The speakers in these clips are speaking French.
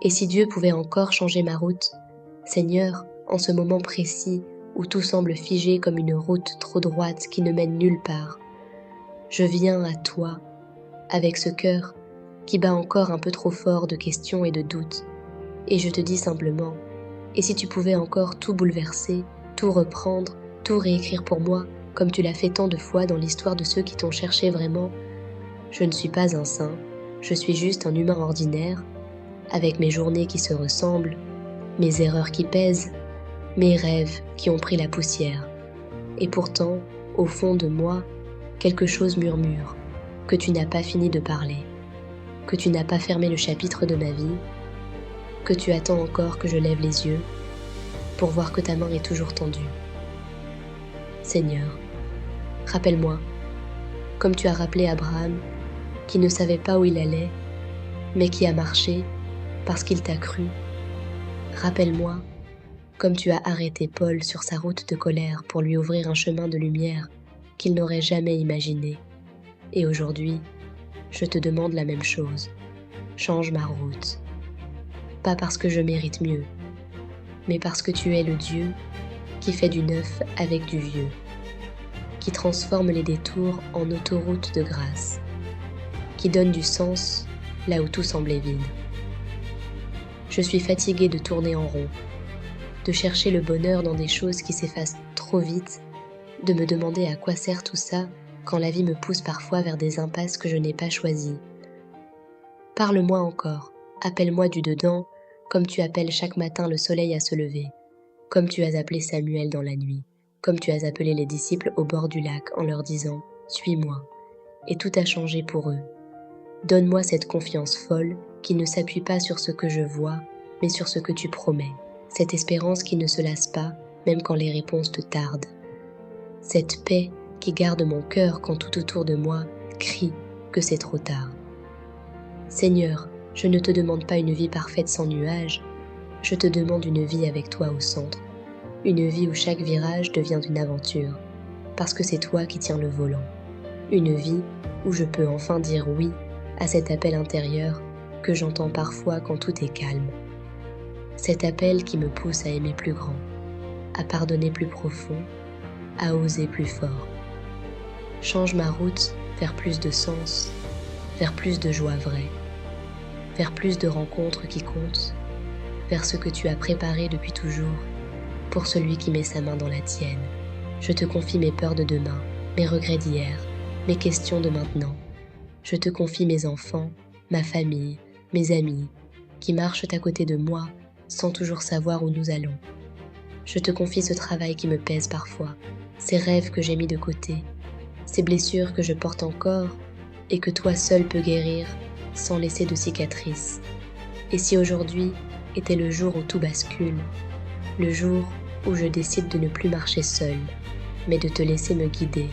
Et si Dieu pouvait encore changer ma route, Seigneur, en ce moment précis où tout semble figé comme une route trop droite qui ne mène nulle part, je viens à toi avec ce cœur qui bat encore un peu trop fort de questions et de doutes, et je te dis simplement, et si tu pouvais encore tout bouleverser, tout reprendre, tout réécrire pour moi, comme tu l'as fait tant de fois dans l'histoire de ceux qui t'ont cherché vraiment. Je ne suis pas un saint, je suis juste un humain ordinaire, avec mes journées qui se ressemblent, mes erreurs qui pèsent, mes rêves qui ont pris la poussière. Et pourtant, au fond de moi, quelque chose murmure, que tu n'as pas fini de parler, que tu n'as pas fermé le chapitre de ma vie, que tu attends encore que je lève les yeux pour voir que ta main est toujours tendue. Seigneur, rappelle-moi, comme tu as rappelé Abraham, qui ne savait pas où il allait, mais qui a marché parce qu'il t'a cru. Rappelle-moi, comme tu as arrêté Paul sur sa route de colère pour lui ouvrir un chemin de lumière qu'il n'aurait jamais imaginé. Et aujourd'hui, je te demande la même chose. Change ma route. Pas parce que je mérite mieux, mais parce que tu es le Dieu qui fait du neuf avec du vieux, qui transforme les détours en autoroute de grâce, qui donne du sens là où tout semblait vide. Je suis fatiguée de tourner en rond, de chercher le bonheur dans des choses qui s'effacent trop vite, de me demander à quoi sert tout ça quand la vie me pousse parfois vers des impasses que je n'ai pas choisies. Parle-moi encore, appelle-moi du dedans, comme tu appelles chaque matin le soleil à se lever, comme tu as appelé Samuel dans la nuit, comme tu as appelé les disciples au bord du lac en leur disant « Suis-moi », et tout a changé pour eux. Donne-moi cette confiance folle qui ne s'appuie pas sur ce que je vois, mais sur ce que tu promets. Cette espérance qui ne se lasse pas, même quand les réponses te tardent. Cette paix qui garde mon cœur quand tout autour de moi crie que c'est trop tard. Seigneur, je ne te demande pas une vie parfaite sans nuages, je te demande une vie avec toi au centre. Une vie où chaque virage devient une aventure, parce que c'est toi qui tiens le volant. Une vie où je peux enfin dire oui à cet appel intérieur que j'entends parfois quand tout est calme. Cet appel qui me pousse à aimer plus grand, à pardonner plus profond, à oser plus fort. Change ma route vers plus de sens, vers plus de joie vraie, vers plus de rencontres qui comptent, vers ce que tu as préparé depuis toujours pour celui qui met sa main dans la tienne. Je te confie mes peurs de demain, mes regrets d'hier, mes questions de maintenant. Je te confie mes enfants, ma famille, mes amis, qui marchent à côté de moi sans toujours savoir où nous allons. Je te confie ce travail qui me pèse parfois, ces rêves que j'ai mis de côté, ces blessures que je porte encore et que toi seul peux guérir sans laisser de cicatrices. Et si aujourd'hui était le jour où tout bascule, le jour où je décide de ne plus marcher seule, mais de te laisser me guider,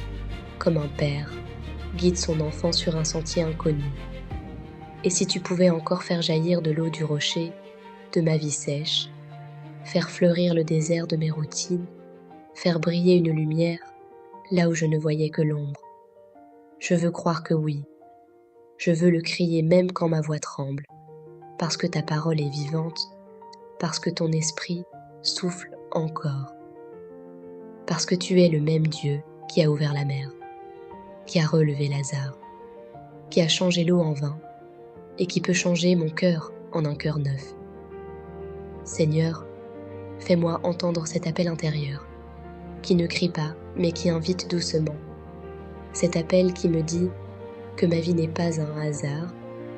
comme un père guide son enfant sur un sentier inconnu. Et si tu pouvais encore faire jaillir de l'eau du rocher, de ma vie sèche, faire fleurir le désert de mes routines, faire briller une lumière là où je ne voyais que l'ombre. Je veux croire que oui, je veux le crier même quand ma voix tremble, parce que ta parole est vivante, parce que ton esprit souffle encore, parce que tu es le même Dieu qui a ouvert la mer, qui a relevé Lazare, qui a changé l'eau en vin et qui peut changer mon cœur en un cœur neuf. Seigneur, fais-moi entendre cet appel intérieur, qui ne crie pas, mais qui invite doucement. Cet appel qui me dit que ma vie n'est pas un hasard,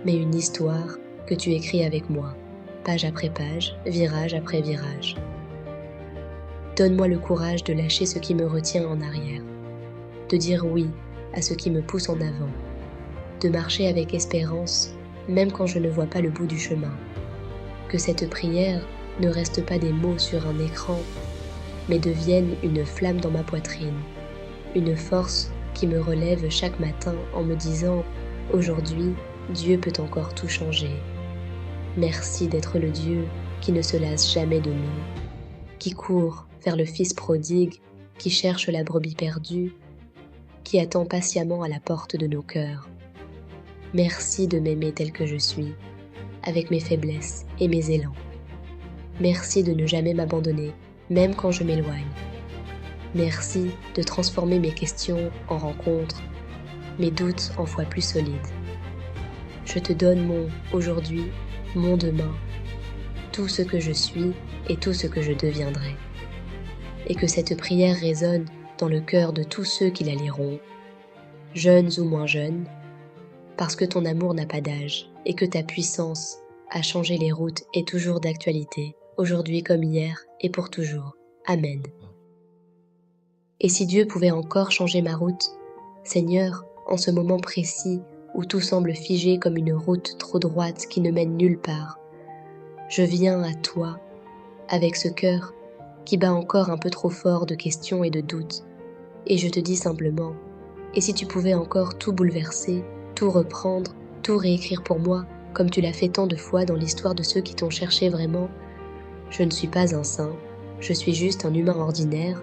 mais une histoire que tu écris avec moi, page après page, virage après virage. Donne-moi le courage de lâcher ce qui me retient en arrière, de dire oui à ce qui me pousse en avant, de marcher avec espérance, même quand je ne vois pas le bout du chemin. Que cette prière ne reste pas des mots sur un écran, mais devienne une flamme dans ma poitrine, une force qui me relève chaque matin en me disant « Aujourd'hui, Dieu peut encore tout changer. » Merci d'être le Dieu qui ne se lasse jamais de nous, qui court vers le Fils prodigue, qui cherche la brebis perdue, qui attend patiemment à la porte de nos cœurs. Merci de m'aimer tel que je suis. avec mes faiblesses et mes élans. Merci de ne jamais m'abandonner, même quand je m'éloigne. Merci de transformer mes questions en rencontres, mes doutes en foi plus solides. Je te donne mon aujourd'hui, mon demain, tout ce que je suis et tout ce que je deviendrai. Et que cette prière résonne dans le cœur de tous ceux qui la liront, jeunes ou moins jeunes, parce que ton amour n'a pas d'âge et que ta puissance à changer les routes est toujours d'actualité, aujourd'hui comme hier et pour toujours. Amen. Et si Dieu pouvait encore changer ma route, Seigneur, en ce moment précis où tout semble figé comme une route trop droite qui ne mène nulle part, je viens à toi avec ce cœur qui bat encore un peu trop fort de questions et de doutes, et je te dis simplement, et si tu pouvais encore tout bouleverser, tout reprendre, tout réécrire pour moi, comme tu l'as fait tant de fois dans l'histoire de ceux qui t'ont cherché vraiment. Je ne suis pas un saint, je suis juste un humain ordinaire,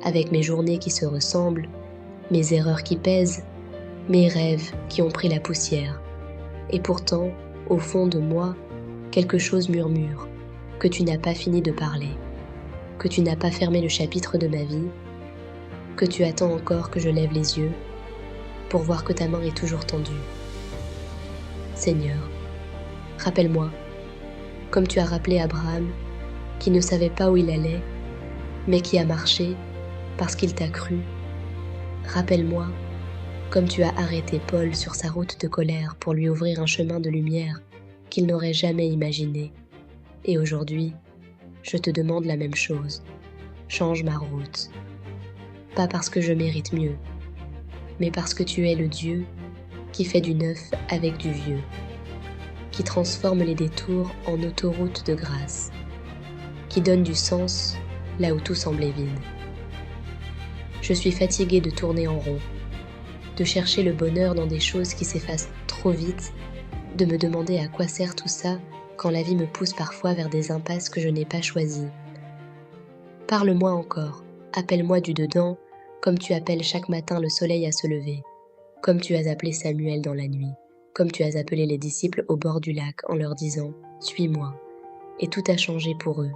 avec mes journées qui se ressemblent, mes erreurs qui pèsent, mes rêves qui ont pris la poussière. Et pourtant, au fond de moi, quelque chose murmure, que tu n'as pas fini de parler, que tu n'as pas fermé le chapitre de ma vie, que tu attends encore que je lève les yeux pour voir que ta main est toujours tendue. Seigneur, rappelle-moi, comme tu as rappelé Abraham, qui ne savait pas où il allait, mais qui a marché parce qu'il t'a cru. Rappelle-moi, comme tu as arrêté Paul sur sa route de colère pour lui ouvrir un chemin de lumière qu'il n'aurait jamais imaginé. Et aujourd'hui, je te demande la même chose. Change ma route. Pas parce que je mérite mieux, mais parce que tu es le Dieu qui fait du neuf avec du vieux, qui transforme les détours en autoroute de grâce, qui donne du sens là où tout semblait vide. Je suis fatiguée de tourner en rond, de chercher le bonheur dans des choses qui s'effacent trop vite, de me demander à quoi sert tout ça quand la vie me pousse parfois vers des impasses que je n'ai pas choisies. Parle-moi encore, appelle-moi du dedans, comme tu appelles chaque matin le soleil à se lever, comme tu as appelé Samuel dans la nuit, comme tu as appelé les disciples au bord du lac en leur disant « Suis-moi », et tout a changé pour eux.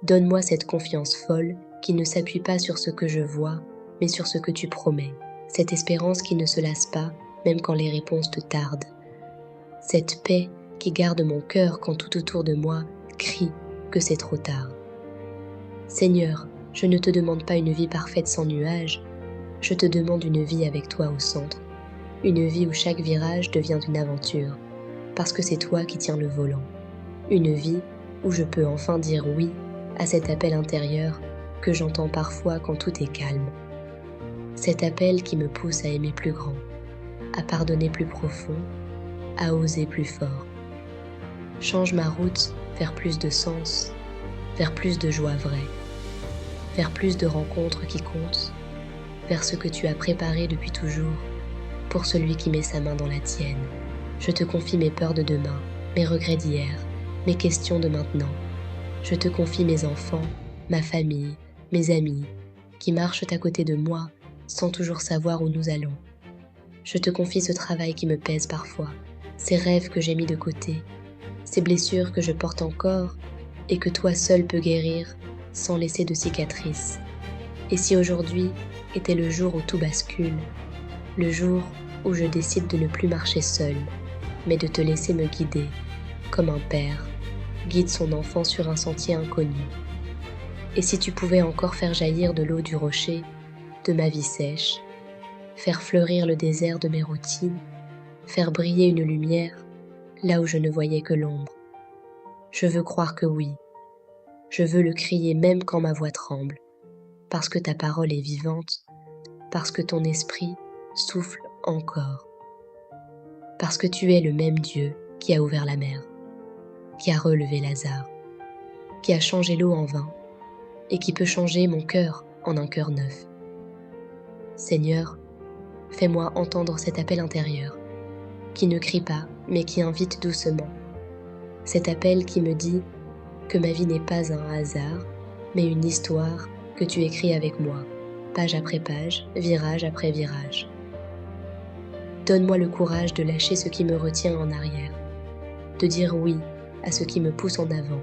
Donne-moi cette confiance folle qui ne s'appuie pas sur ce que je vois, mais sur ce que tu promets, cette espérance qui ne se lasse pas, même quand les réponses te tardent, cette paix qui garde mon cœur quand tout autour de moi crie que c'est trop tard. Seigneur, je ne te demande pas une vie parfaite sans nuages, je te demande une vie avec toi au centre, une vie où chaque virage devient une aventure, parce que c'est toi qui tiens le volant, une vie où je peux enfin dire oui à cet appel intérieur que j'entends parfois quand tout est calme, cet appel qui me pousse à aimer plus grand, à pardonner plus profond, à oser plus fort. Change ma route vers plus de sens, vers plus de joie vraie, vers plus de rencontres qui comptent, vers ce que tu as préparé depuis toujours pour celui qui met sa main dans la tienne. Je te confie mes peurs de demain, mes regrets d'hier, mes questions de maintenant. Je te confie mes enfants, ma famille, mes amis, qui marchent à côté de moi sans toujours savoir où nous allons. Je te confie ce travail qui me pèse parfois, ces rêves que j'ai mis de côté, ces blessures que je porte encore et que toi seul peux guérir sans laisser de cicatrices. Et si aujourd'hui était le jour où tout bascule, le jour où je décide de ne plus marcher seul, mais de te laisser me guider, comme un père guide son enfant sur un sentier inconnu. Et si tu pouvais encore faire jaillir de l'eau du rocher, de ma vie sèche, faire fleurir le désert de mes routines, faire briller une lumière là où je ne voyais que l'ombre. Je veux croire que oui, je veux le crier même quand ma voix tremble, parce que ta parole est vivante, parce que ton esprit souffle encore, parce que tu es le même Dieu qui a ouvert la mer, qui a relevé Lazare, qui a changé l'eau en vin et qui peut changer mon cœur en un cœur neuf. Seigneur, fais-moi entendre cet appel intérieur, qui ne crie pas, mais qui invite doucement. Cet appel qui me dit que ma vie n'est pas un hasard, mais une histoire que tu écris avec moi, page après page, virage après virage. Donne-moi le courage de lâcher ce qui me retient en arrière, de dire oui à ce qui me pousse en avant,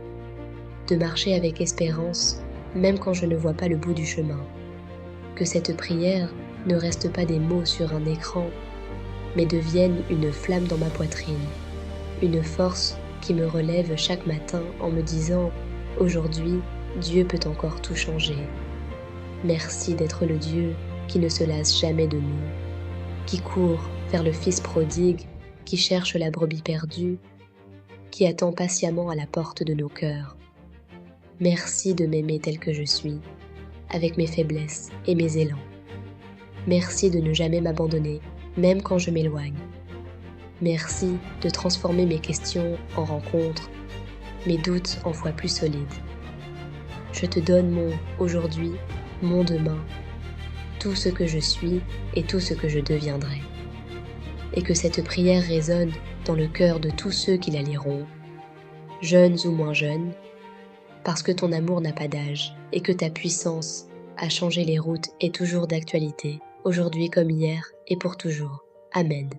de marcher avec espérance même quand je ne vois pas le bout du chemin. Que cette prière ne reste pas des mots sur un écran, mais devienne une flamme dans ma poitrine, une force qui me relève chaque matin en me disant « Aujourd'hui, Dieu peut encore tout changer ». Merci d'être le Dieu qui ne se lasse jamais de nous, qui court vers le Fils prodigue, qui cherche la brebis perdue, qui attend patiemment à la porte de nos cœurs. Merci de m'aimer tel que je suis, avec mes faiblesses et mes élans. Merci de ne jamais m'abandonner, même quand je m'éloigne. Merci de transformer mes questions en rencontres, mes doutes en foi plus solides. Je te donne mon aujourd'hui, mon demain, tout ce que je suis et tout ce que je deviendrai. Et que cette prière résonne dans le cœur de tous ceux qui la liront, jeunes ou moins jeunes, parce que ton amour n'a pas d'âge et que ta puissance à changer les routes est toujours d'actualité, aujourd'hui comme hier et pour toujours. Amen.